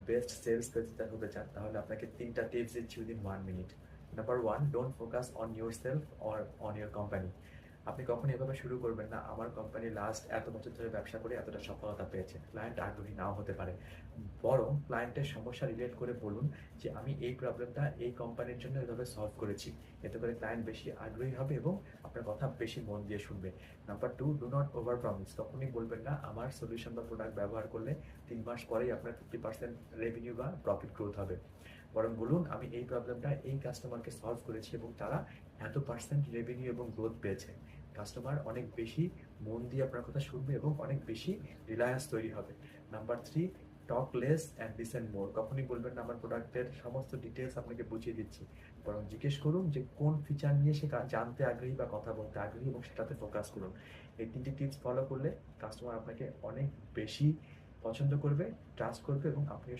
Best sales পেতে হতে চান তাহলে আপনাকে 3টা টিপস দিচ্ছি within 1 minute. Number 1, don't focus on your self or on your company. আপনি কখনো এভাবে শুরু করবেন না, আমার কোম্পানি লাস্ট এত বছর ধরে ব্যবসা করে এতটা সফলতা পেয়েছে। ক্লায়েন্ট আগ্রহী নাও হতে পারে, বরং ক্লায়েন্টের সমস্যা রিলেট করে বলুন যে আমি এই প্রবলেমটা এই কোম্পানির জন্য এভাবে সলভ করেছি। এতে করে ক্লায়েন্ট বেশি আগ্রহী হবে এবং আপনার কথা বেশি মন দিয়ে শুনবে। Number 2, do not over promise. কখনোই বলবেন না আমার সলিউশন বা প্রোডাক্ট ব্যবহার করলে 3 মাস পরেই আপনার 50% রেভিনিউ বা প্রফিট গ্রোথ হবে। বরং বলুন আমি এই প্রবলেমটা এই কাস্টমারকে সলভ করেছি এবং তারা এত পার্সেন্ট রেভিনিউ এবং গ্রোথ পেয়েছে। কাস্টমার অনেক বেশি মন দিয়ে আপনার কথা শুনবে এবং অনেক বেশি রিলায়েন্স তৈরি হবে। Number 3, talk less and listen more. কখনই বলবেন না আমার প্রোডাক্টের সমস্ত ডিটেলস আপনাকে বুঝিয়ে দিচ্ছি, বরং জিজ্ঞেস করুন যে কোন ফিচার নিয়ে সে জানতে আগ্রহী বা কথা বলতে আগ্রহী এবং সেটাতে ফোকাস করুন। এই 3টি টিপস ফলো করলে কাস্টমার আপনাকে অনেক বেশি পছন্দ করবে, ট্রাস্ট করবে এবং আপনিও